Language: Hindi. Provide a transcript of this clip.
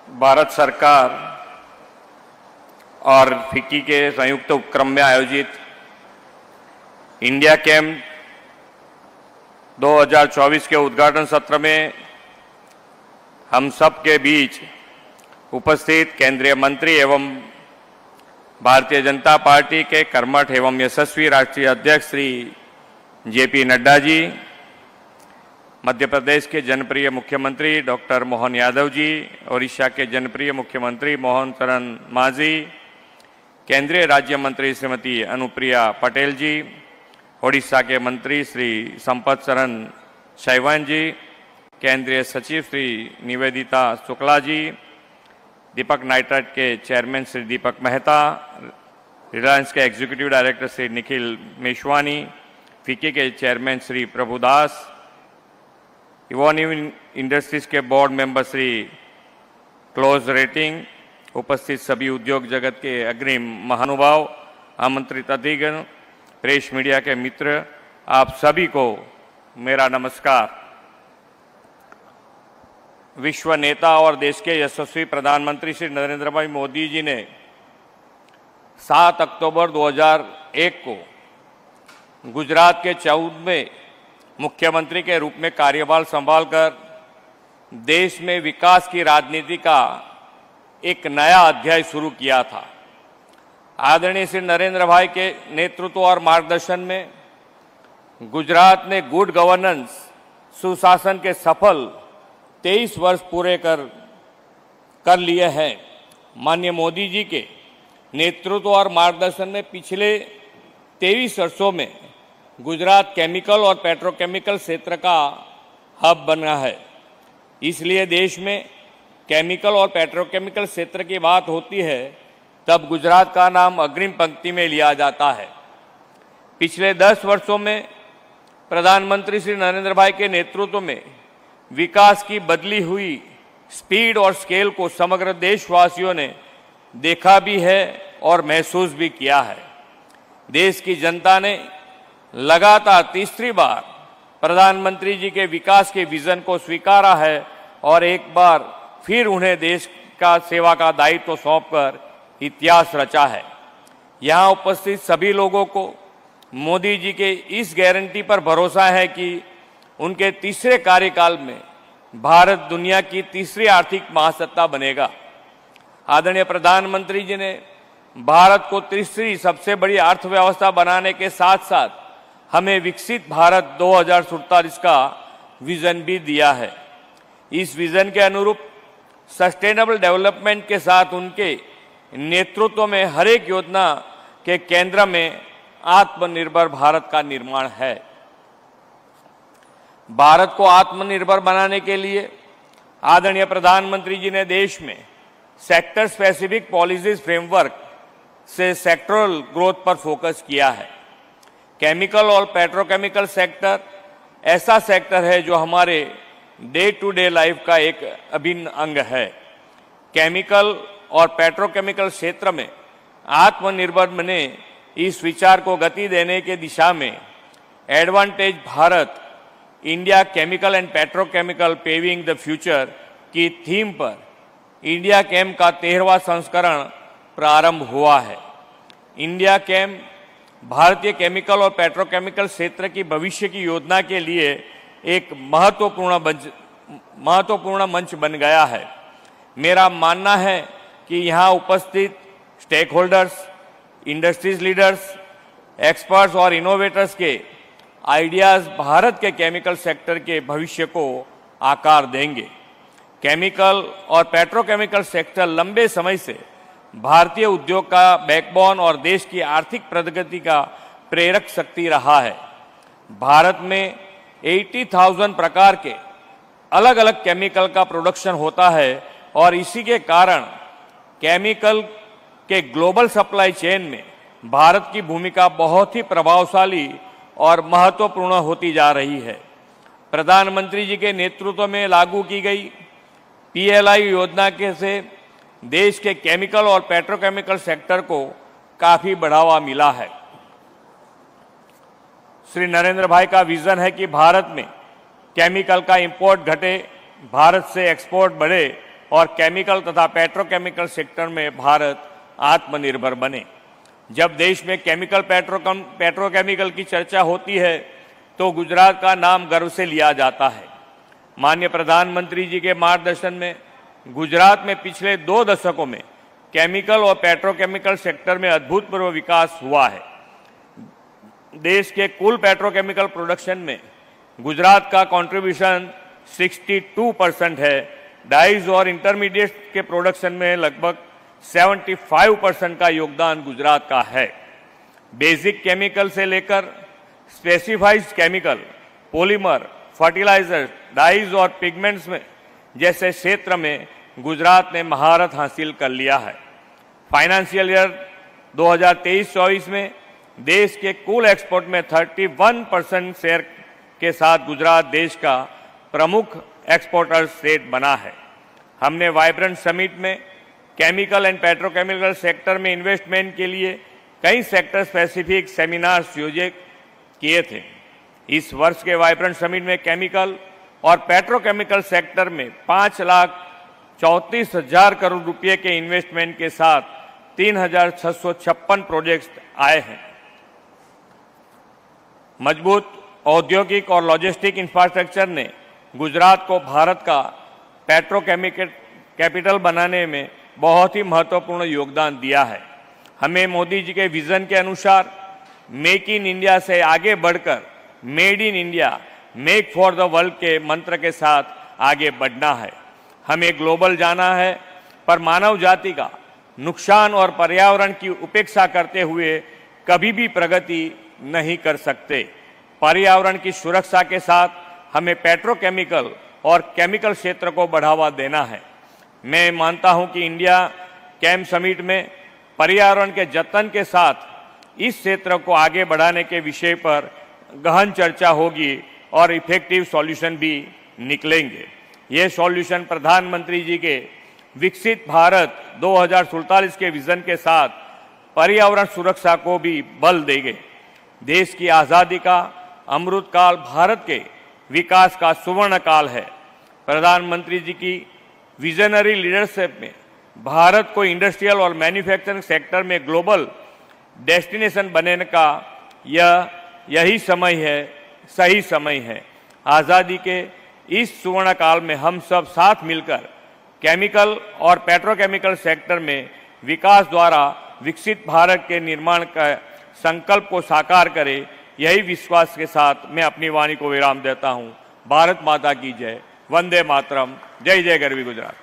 भारत सरकार और फिक्की के संयुक्त उपक्रम में आयोजित इंडिया कैम्प 2024 के उद्घाटन सत्र में हम सब के बीच उपस्थित केंद्रीय मंत्री एवं भारतीय जनता पार्टी के कर्मठ एवं यशस्वी राष्ट्रीय अध्यक्ष श्री जेपी नड्डा जी, मध्य प्रदेश के जनप्रिय मुख्यमंत्री डॉक्टर मोहन यादव जी, ओडिशा के जनप्रिय मुख्यमंत्री मोहन चरण मांझी, केंद्रीय राज्य मंत्री श्रीमती अनुप्रिया पटेल जी, ओडिशा के मंत्री श्री संपत चरण शैवान जी, केंद्रीय सचिव श्री निवेदिता शुक्ला जी, दीपक नाइट्राइट के चेयरमैन श्री दीपक मेहता, रिलायंस के एग्जीक्यूटिव डायरेक्टर श्री निखिल मेशवानी, फिक्की के chairman Shri Prabhudas, Evonik industries के बोर्ड मेंबर श्री क्लोज रेटिंग, उपस्थित सभी उद्योग जगत के अग्रिम महानुभाव, आमंत्रित अतिथिगण, प्रेस मीडिया के मित्र, आप सभी को मेरा नमस्कार। विश्व नेता और देश के यशस्वी प्रधानमंत्री श्री नरेंद्र भाई मोदी जी ने 7 अक्टूबर 2001 को गुजरात के 14वें मुख्यमंत्री के रूप में कार्यभार संभालकर देश में विकास की राजनीति का एक नया अध्याय शुरू किया था। आदरणीय श्री नरेंद्र भाई के नेतृत्व और मार्गदर्शन में गुजरात ने गुड गवर्नेंस, सुशासन के सफल 23 वर्ष पूरे कर लिए हैं। माननीय मोदी जी के नेतृत्व और मार्गदर्शन में पिछले 23 वर्षों में गुजरात केमिकल और पेट्रोकेमिकल क्षेत्र का हब बना है। इसलिए देश में केमिकल और पेट्रोकेमिकल क्षेत्र की बात होती है तब गुजरात का नाम अग्रिम पंक्ति में लिया जाता है। पिछले 10 वर्षों में प्रधानमंत्री श्री नरेंद्र भाई के नेतृत्व में विकास की बदली हुई स्पीड और स्केल को समग्र देशवासियों ने देखा भी है और महसूस भी किया है। देश की जनता ने लगातार तीसरी बार प्रधानमंत्री जी के विकास के विजन को स्वीकारा है और एक बार फिर उन्हें देश का सेवा का दायित्व सौंपकर इतिहास रचा है। यहाँ उपस्थित सभी लोगों को मोदी जी के इस गारंटी पर भरोसा है कि उनके तीसरे कार्यकाल में भारत दुनिया की तीसरी आर्थिक महासत्ता बनेगा। आदरणीय प्रधानमंत्री जी ने भारत को तीसरी सबसे बड़ी अर्थव्यवस्था बनाने के साथ साथ हमें विकसित भारत 2047 का विजन भी दिया है। इस विजन के अनुरूप सस्टेनेबल डेवलपमेंट के साथ उनके नेतृत्व में हर एक योजना के केंद्र में आत्मनिर्भर भारत का निर्माण है। भारत को आत्मनिर्भर बनाने के लिए आदरणीय प्रधानमंत्री जी ने देश में सेक्टर स्पेसिफिक पॉलिसीज फ्रेमवर्क से सेक्टरल ग्रोथ पर फोकस किया है। केमिकल और पेट्रोकेमिकल सेक्टर ऐसा सेक्टर है जो हमारे डे टू डे लाइफ का एक अभिन्न अंग है। केमिकल और पेट्रोकेमिकल क्षेत्र में आत्मनिर्भर बने इस विचार को गति देने के दिशा में advantage Bharat India chemical and petrochemical paving the future की थीम पर इंडिया कैम्प का 13वां संस्करण प्रारंभ हुआ है। इंडिया कैम्प भारतीय केमिकल और पेट्रोकेमिकल क्षेत्र की भविष्य की योजना के लिए एक महत्वपूर्ण मंच बन गया है। मेरा मानना है कि यहाँ उपस्थित stakeholders, industries leaders, experts और इनोवेटर्स के आइडियाज भारत के केमिकल सेक्टर के भविष्य को आकार देंगे। केमिकल और पेट्रोकेमिकल सेक्टर लंबे समय से भारतीय उद्योग का बैकबोन और देश की आर्थिक प्रगति का प्रेरक शक्ति रहा है। भारत में 80,000 प्रकार के अलग अलग केमिकल का प्रोडक्शन होता है और इसी के कारण केमिकल के ग्लोबल सप्लाई चेन में भारत की भूमिका बहुत ही प्रभावशाली और महत्वपूर्ण होती जा रही है। प्रधानमंत्री जी के नेतृत्व में लागू की गई PLI योजना के से देश के केमिकल और पेट्रोकेमिकल सेक्टर को काफी बढ़ावा मिला है। श्री नरेंद्र भाई का विजन है कि भारत में केमिकल का इंपोर्ट घटे, भारत से एक्सपोर्ट बढ़े और केमिकल तथा पेट्रोकेमिकल सेक्टर में भारत आत्मनिर्भर बने। जब देश में केमिकल पेट्रोकेमिकल की चर्चा होती है तो गुजरात का नाम गर्व से लिया जाता है। माननीय प्रधानमंत्री जी के मार्गदर्शन में गुजरात में पिछले 2 दशकों में केमिकल और पेट्रोकेमिकल सेक्टर में अभूतपूर्व विकास हुआ है। देश के कुल पेट्रोकेमिकल प्रोडक्शन में गुजरात का कंट्रीब्यूशन 62% है। डाइज और इंटरमीडिएट के प्रोडक्शन में लगभग 75% का योगदान गुजरात का है। बेसिक केमिकल से लेकर specified chemical, polymer, fertiliser, dyes और पिगमेंट्स में जैसे क्षेत्र में गुजरात ने महारत हासिल कर लिया है। फाइनेंशियल ईयर 2023-24 में देश के कुल एक्सपोर्ट में 31% शेयर के साथ गुजरात देश का प्रमुख एक्सपोर्टर स्टेट बना है। हमने वाइब्रेंट समिट में केमिकल एंड पेट्रोकेमिकल सेक्टर में इन्वेस्टमेंट के लिए कई सेक्टर स्पेसिफिक सेमिनार्स आयोजित किए थे। इस वर्ष के वाइब्रेंट समिट में केमिकल और पेट्रोकेमिकल सेक्टर में 5,34,000 करोड़ रुपए के इन्वेस्टमेंट के साथ 3,656 प्रोजेक्ट्स आए हैं। मजबूत औद्योगिक और लॉजिस्टिक इंफ्रास्ट्रक्चर ने गुजरात को भारत का पेट्रोकेमिकल कैपिटल बनाने में बहुत ही महत्वपूर्ण योगदान दिया है। हमें मोदी जी के विजन के अनुसार मेक इन इंडिया से आगे बढ़कर made in India, make for the world के मंत्र के साथ आगे बढ़ना है। हमें ग्लोबल जाना है, पर मानव जाति का नुकसान और पर्यावरण की उपेक्षा करते हुए कभी भी प्रगति नहीं कर सकते। पर्यावरण की सुरक्षा के साथ हमें पेट्रोकेमिकल और केमिकल क्षेत्र को बढ़ावा देना है। मैं मानता हूं कि इंडिया केम समिट में पर्यावरण के जतन के साथ इस क्षेत्र को आगे बढ़ाने के विषय पर गहन चर्चा होगी और इफेक्टिव सॉल्यूशन भी निकलेंगे। ये सॉल्यूशन प्रधानमंत्री जी के विकसित भारत 2047 के विजन के साथ पर्यावरण सुरक्षा को भी बल देंगे। देश की आज़ादी का अमृत काल भारत के विकास का सुवर्ण काल है। प्रधानमंत्री जी की विजनरी लीडरशिप में भारत को इंडस्ट्रियल और मैन्युफैक्चरिंग सेक्टर में ग्लोबल डेस्टिनेशन बनने का यही समय है, सही समय है। आज़ादी के इस सुवर्ण काल में हम सब साथ मिलकर केमिकल और पेट्रोकेमिकल सेक्टर में विकास द्वारा विकसित भारत के निर्माण का संकल्प को साकार करें। यही विश्वास के साथ मैं अपनी वाणी को विराम देता हूं। भारत माता की जय। वंदे मातरम। जय जय गरवी गुजरात।